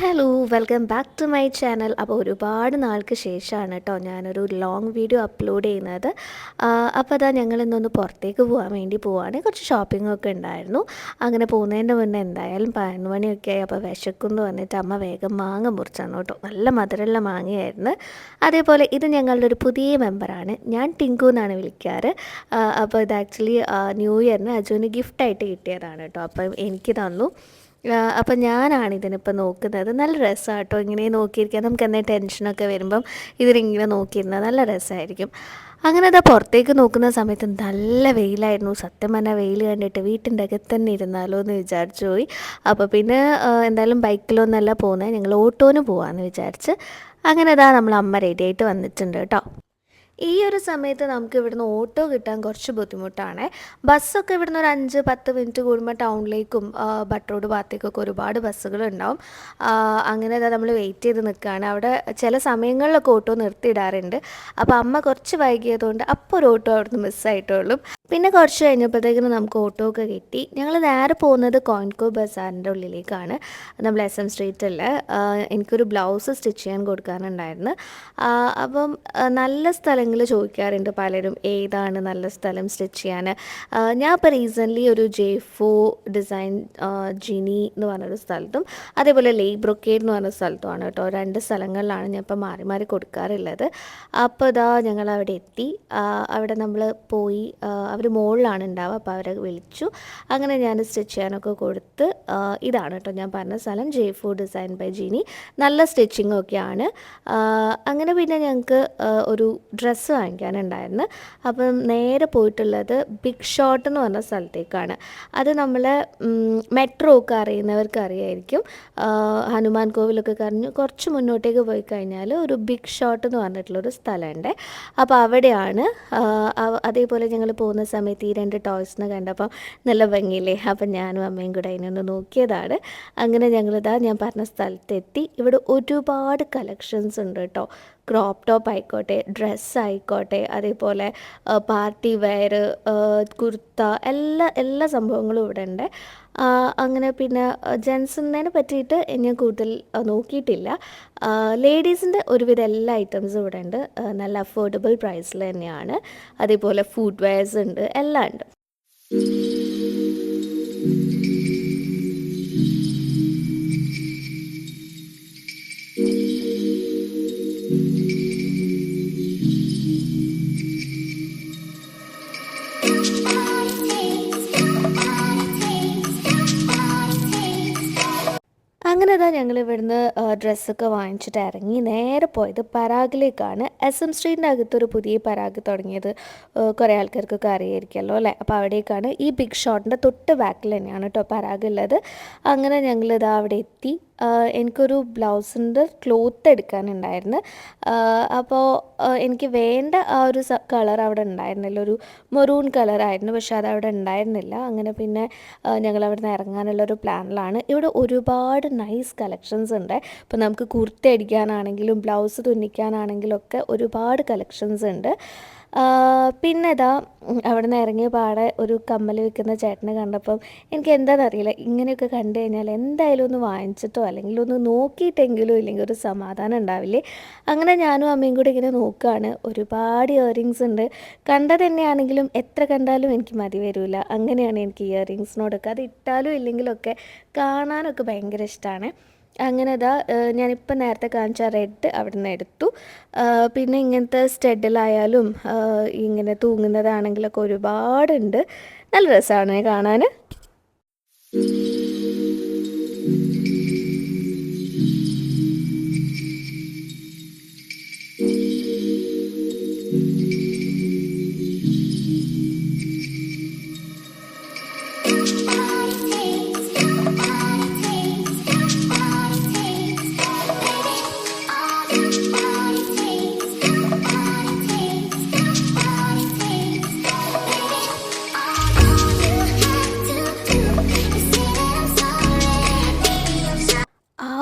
Hello welcome back to my channel. അപ്പോൾ ഒരുപാട് നാൾക്ക് ശേഷമാണ് കേട്ടോ ഞാനൊരു ലോങ് വീഡിയോ അപ്ലോഡ് ചെയ്യുന്നത്. അപ്പോൾ അതാ ഞങ്ങൾ ഇന്നൊന്ന് പുറത്തേക്ക് പോകാൻ വേണ്ടി പോവുകയാണ്. കുറച്ച് ഷോപ്പിംഗ് ഒക്കെ ഉണ്ടായിരുന്നു. അങ്ങനെ പോകുന്നതിൻ്റെ മുന്നേ എന്തായാലും 11 മണിയൊക്കെ ആയി. അപ്പോൾ വിശക്കുമെന്ന് പറഞ്ഞിട്ട് അമ്മ വേഗം മാങ്ങ മുറിച്ചാണ് കേട്ടോ. നല്ല മധുരമുള്ള മാങ്ങയായിരുന്നു. അതേപോലെ ഇത് ഞങ്ങളുടെ ഒരു പുതിയ മെമ്പറാണ്. ഞാൻ ടിങ്കു എന്നാണ് വിളിക്കാറ്. അപ്പോൾ ഇത് ആക്ച്വലി ന്യൂ ഇയറിന് അജുവിന് ഗിഫ്റ്റായിട്ട് കിട്ടിയതാണ് കേട്ടോ. അപ്പം എനിക്ക് തന്നു. അപ്പം ഞാനാണ് ഇതിനിപ്പോൾ നോക്കുന്നത്. നല്ല രസമാണ് കേട്ടോ ഇങ്ങനെ നോക്കിയിരിക്കാൻ. നമുക്ക് എന്തെങ്കിലും ടെൻഷനൊക്കെ വരുമ്പം ഇതിനിങ്ങനെ നോക്കിയിരുന്നാൽ നല്ല രസമായിരിക്കും. അങ്ങനെ അതാ പുറത്തേക്ക് നോക്കുന്ന സമയത്ത് നല്ല വെയിലായിരുന്നു. സത്യം പറഞ്ഞാൽ വെയിൽ കണ്ടിട്ട് വീട്ടിൻ്റെ അകത്ത് തന്നെ ഇരുന്നാലോ എന്ന് വിചാരിച്ചു പോയി. അപ്പോൾ പിന്നെ എന്തായാലും ബൈക്കിലൊന്നല്ല പോകുന്നത്, ഞങ്ങൾ ഓട്ടോന് പോകാമെന്ന് വിചാരിച്ച്. അങ്ങനെ അതാ നമ്മൾ അമ്മ റെഡി ആയിട്ട് വന്നിട്ടുണ്ട് കേട്ടോ. ഈ ഒരു സമയത്ത് നമുക്ക് ഇവിടുന്ന് ഓട്ടോ കിട്ടാൻ കുറച്ച് ബുദ്ധിമുട്ടാണ്. ബസ്സൊക്കെ ഇവിടുന്ന് ഒരു 5-10 മിനിറ്റ് കൂടുമ്പോൾ ടൗണിലേക്കും ബട്ട് റോഡ് ഭാഗത്തേക്കൊക്കെ ഒരുപാട് ബസ്സുകളുണ്ടാവും. അങ്ങനെ നമ്മൾ വെയിറ്റ് ചെയ്ത് നിൽക്കുകയാണ്. അവിടെ ചില സമയങ്ങളിലൊക്കെ ഓട്ടോ നിർത്തിയിടാറുണ്ട്. അപ്പോൾ അമ്മ കുറച്ച് വൈകിയതുകൊണ്ട് അപ്പോൾ ഒരു ഓട്ടോ അവിടുന്ന് മിസ്സായിട്ടുള്ളൂ. പിന്നെ കുറച്ച് കഴിഞ്ഞപ്പോഴത്തേക്കിനും നമുക്ക് ഓട്ടോ ഒക്കെ കിട്ടി. ഞങ്ങൾ നേരെ പോകുന്നത് കോയിൻകോ ബസാറിൻ്റെ ഉള്ളിലേക്കാണ്. നമ്മൾ SM സ്ട്രീറ്റിൽ എനിക്കൊരു ബ്ലൗസ് സ്റ്റിച്ച് ചെയ്യാൻ കൊടുക്കാനുണ്ടായിരുന്നു. അപ്പം നല്ല സ്ഥലങ്ങൾ ചോദിക്കാറുണ്ട് പലരും, ഏതാണ് നല്ല സ്ഥലം സ്റ്റിച്ച് ചെയ്യാൻ. ഞാൻ ഇപ്പോൾ റീസെൻ്റ്ലി ഒരു J4 ഡിസൈൻ ജിനി എന്ന് പറഞ്ഞൊരു സ്ഥലത്തും അതേപോലെ ബ്രൊക്കേഡ് എന്ന് പറഞ്ഞ സ്ഥലത്തുമാണ് കേട്ടോ. 2 സ്ഥലങ്ങളിലാണ് ഞാൻ ഇപ്പോൾ മാറി മാറി കൊടുക്കാറുള്ളത്. അപ്പോൾ ഇതാ ഞങ്ങൾ അവിടെ എത്തി. അവിടെ നമ്മൾ പോയി, അവർ മുകളിലാണ് ഉണ്ടാവുക. അപ്പോൾ അവരെ വിളിച്ചു. അങ്ങനെ ഞാൻ സ്റ്റിച്ച് ചെയ്യാനൊക്കെ കൊടുത്ത്. ഇതാണ് കേട്ടോ ഞാൻ പറഞ്ഞ സ്ഥലം, J4 ഡിസൈൻ ബൈ ജിനി. നല്ല സ്റ്റിച്ചിങ് ഒക്കെയാണ്. അങ്ങനെ പിന്നെ ഞങ്ങൾക്ക് ഒരു ഡ്രസ്സ് വാങ്ങിക്കാനുണ്ടായിരുന്നു. അപ്പം നേരെ പോയിട്ടുള്ളത് ബിഗ് ഷോട്ട് എന്ന് പറഞ്ഞ സ്ഥലത്തേക്കാണ്. അത് നമ്മൾ മെട്രോ ഒക്കെ അറിയുന്നവർക്ക് അറിയായിരിക്കും. ഹനുമാൻ കോവിലൊക്കെ കഴിഞ്ഞ് കുറച്ച് മുന്നോട്ടേക്ക് പോയി കഴിഞ്ഞാൽ ഒരു ബിഗ് ഷോട്ട് എന്ന് പറഞ്ഞിട്ടുള്ളൊരു സ്ഥലമുണ്ട്. അപ്പോൾ അവിടെയാണ്. അതേപോലെ ഞങ്ങൾ പോകുന്ന സമയത്ത് ഈ 2 ടോയ്സിനെ കണ്ടപ്പോൾ നല്ല ഭംഗിയില്ലേ. അപ്പം ഞാനും അമ്മയും കൂടെ അതിനൊന്ന് നോക്കിയതാണ്. അങ്ങനെ ഞങ്ങളിതാ ഞാൻ പറഞ്ഞ സ്ഥലത്തെത്തി. ഇവിടെ ഒരുപാട് കളക്ഷൻസ് ഉണ്ട് കേട്ടോ. ക്രോപ്പ് ടോപ്പ് ആയിക്കോട്ടെ, ഡ്രസ്സ് ആയിക്കോട്ടെ, അതേപോലെ പാർട്ടി വെയർ, കുർത്ത, എല്ലാ സംഭവങ്ങളും ഇവിടെ ഉണ്ട്. അങ്ങനെ പിന്നെ ജെൻസിനെ പറ്റിയിട്ട് ഞാൻ കൂടുതൽ നോക്കിയിട്ടില്ല. ലേഡീസിൻ്റെ ഒരുവിധ എല്ലാ ഐറ്റംസും ഇവിടെ ഉണ്ട്. നല്ല അഫോർഡബിൾ പ്രൈസിൽ തന്നെയാണ്. അതേപോലെ ഫുഡ് വെയർസ് ഉണ്ട്, എല്ലാം ഉണ്ട്. അങ്ങനെ അതാ ഞങ്ങൾ ഇവിടുന്ന് ഡ്രസ്സൊക്കെ വാങ്ങിച്ചിട്ട് ഇറങ്ങി നേരെ പോയത് പരാഗിലേക്കാണ്. SM സ്ട്രീറ്റിൻ്റെ അകത്തൊരു പുതിയ പരാഗ് തുടങ്ങിയത് കുറേ ആൾക്കാർക്കൊക്കെ അറിയായിരിക്കുമല്ലോ അല്ലേ. അപ്പോൾ അവിടേക്കാണ്. ഈ ബിഗ് ഷോട്ടിൻ്റെ തൊട്ട് ബാക്കിൽ തന്നെയാണ് കേട്ടോ പരാഗ് ഉള്ളത്. അങ്ങനെ ഞങ്ങളിതാ അവിടെ എത്തി. എനിക്കൊരു ബ്ലൗസിൻ്റെ ക്ലോത്ത് എടുക്കാനുണ്ടായിരുന്നു. അപ്പോൾ എനിക്ക് വേണ്ട ആ ഒരു കളർ അവിടെ ഉണ്ടായിരുന്നില്ല. ഒരു മെറൂൺ കളറായിരുന്നു, പക്ഷെ അതവിടെ ഉണ്ടായിരുന്നില്ല. അങ്ങനെ പിന്നെ ഞങ്ങൾ അവിടെ നിന്ന് ഇറങ്ങാനുള്ളൊരു പ്ലാനിലാണ്. ഇവിടെ ഒരുപാട് നൈസ് കളക്ഷൻസ് ഉണ്ട്. ഇപ്പോൾ നമുക്ക് കുർത്ത അടിക്കാനാണെങ്കിലും ബ്ലൗസ് തുന്നിക്കാനാണെങ്കിലും ഒക്കെ ഒരുപാട് കളക്ഷൻസ് ഉണ്ട്. പിന്നെ ഇതാ അവിടെ നിന്ന് ഇറങ്ങിയ പാടെ ഒരു കമ്മൽ വിൽക്കുന്ന ചേട്ടനെ കണ്ടപ്പം എനിക്ക് എന്താണെന്നറിയില്ല, ഇങ്ങനെയൊക്കെ കണ്ടു കഴിഞ്ഞാൽ എന്തായാലും ഒന്ന് വാങ്ങിച്ചിട്ടോ അല്ലെങ്കിൽ ഒന്ന് നോക്കിയിട്ടെങ്കിലും ഇല്ലെങ്കിൽ ഒരു സമാധാനം ഉണ്ടാവില്ലേ. അങ്ങനെ ഞാനും അമ്മയും കൂടി ഇങ്ങനെ നോക്കുകയാണ്. ഒരുപാട് ഇയറിങ്സ് ഉണ്ട്. കണ്ടത് തന്നെയാണെങ്കിലും എത്ര കണ്ടാലും എനിക്ക് മതി വരില്ല. അങ്ങനെയാണ് എനിക്ക് ഇയറിങ്സിനോടൊക്കെ. അത് ഇട്ടാലും ഇല്ലെങ്കിലൊക്കെ കാണാനൊക്കെ ഭയങ്കര ഇഷ്ടമാണ്. അങ്ങനെ ഇതാ ഞാനിപ്പോൾ നേരത്തെ കാണിച്ച റെഡ് അവിടെ നിന്ന് എടുത്തു. പിന്നെ ഇങ്ങനത്തെ സ്റ്റഡിലായാലും ഇങ്ങനെ തൂങ്ങുന്നതാണെങ്കിലൊക്കെ ഒരുപാടുണ്ട്. നല്ല രസമാണ് കാണാൻ.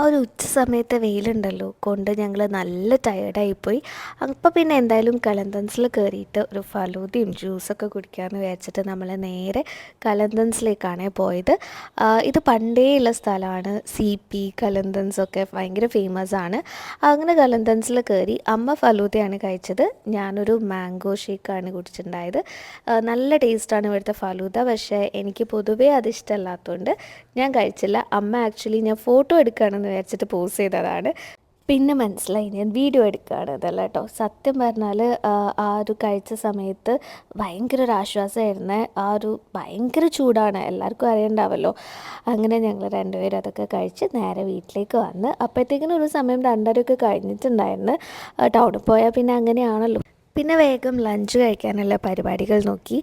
ഒരു ഉച്ച സമയത്തെ വെയിലുണ്ടല്ലോ കൊണ്ട് ഞങ്ങൾ നല്ല ടയേർഡായിപ്പോയി. അപ്പോൾ പിന്നെ എന്തായാലും കലന്തൻസിൽ കയറിയിട്ട് ഒരു ഫലൂദയും ജ്യൂസൊക്കെ കുടിക്കാമെന്ന് വിചാരിച്ചിട്ട് നമ്മൾ നേരെ കലന്തൻസിലേക്കാണ് പോയത്. ഇത് പണ്ടേയുള്ള സ്ഥലമാണ്. CP കലന്തൻസൊക്കെ ഭയങ്കര ഫേമസ് ആണ്. അങ്ങനെ കലന്തൻസിൽ കയറി അമ്മ ഫലൂദയാണ് കഴിച്ചത്, ഞാനൊരു മാംഗോ ഷേക്കാണ് കുടിച്ചിട്ടുണ്ടായത്. നല്ല ടേസ്റ്റാണ് ഇവിടുത്തെ ഫലൂദ. പക്ഷേ എനിക്ക് പൊതുവേ അത് ഇഷ്ടമല്ലാത്തതുകൊണ്ട് ഞാൻ കഴിച്ചില്ല. അമ്മ ആക്ച്വലി ഞാൻ ഫോട്ടോ എടുക്കുകയാണെന്ന് വിചാരിച്ചിട്ട് പോസ് ചെയ്തതാണ്. പിന്നെ മനസ്സിലായി ഞാൻ വീഡിയോ എടുക്കുകയാണ് ഇതല്ല കേട്ടോ. സത്യം പറഞ്ഞാൽ ആ ഒരു കഴിച്ച സമയത്ത് ഭയങ്കര ഒരു ആശ്വാസമായിരുന്നേ. ആ ഒരു ഭയങ്കര ചൂടാണ്, എല്ലാവർക്കും അറിയണ്ടാവല്ലോ. അങ്ങനെ ഞങ്ങൾ രണ്ടുപേരും അതൊക്കെ കഴിച്ച് നേരെ വീട്ടിലേക്ക് വന്ന് അപ്പോഴത്തേക്കിനും ഒരു സമയം 2:30 കഴിഞ്ഞിട്ടുണ്ടായിരുന്നു. ടൗണിൽ പോയാൽ പിന്നെ അങ്ങനെയാണല്ലോ. പിന്നെ വേഗം ലഞ്ച് കഴിക്കാനുള്ള പരിപാടികൾ നോക്കി.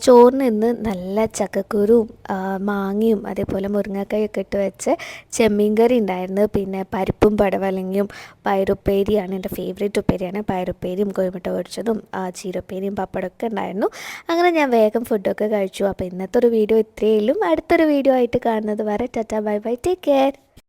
ചോറിന് ഇന്ന് നല്ല ചക്കക്കുരുവും മാങ്ങയും അതേപോലെ മുരിങ്ങക്കായൊക്കെ ഇട്ട് വെച്ച് ചെമ്മീൻ കറി ഉണ്ടായിരുന്നു. പിന്നെ പരിപ്പും പടവലങ്ങയും പയറുപ്പേരിയാണ് എൻ്റെ ഫേവറേറ്റ് ഉപ്പേരിയാണ്. പയറുപ്പേരിയും കോഴിമുട്ട പൊരിച്ചതും ചീരപ്പേരിയും പപ്പടമൊക്കെ ഉണ്ടായിരുന്നു. അങ്ങനെ ഞാൻ വേഗം ഫുഡൊക്കെ കഴിച്ചു. അപ്പോൾ ഇന്നത്തെ ഒരു വീഡിയോ ഇത്രയേ ഉള്ളൂ. അടുത്തൊരു വീഡിയോ ആയിട്ട് കാണുന്നത് വരെ tata bye bye, take care.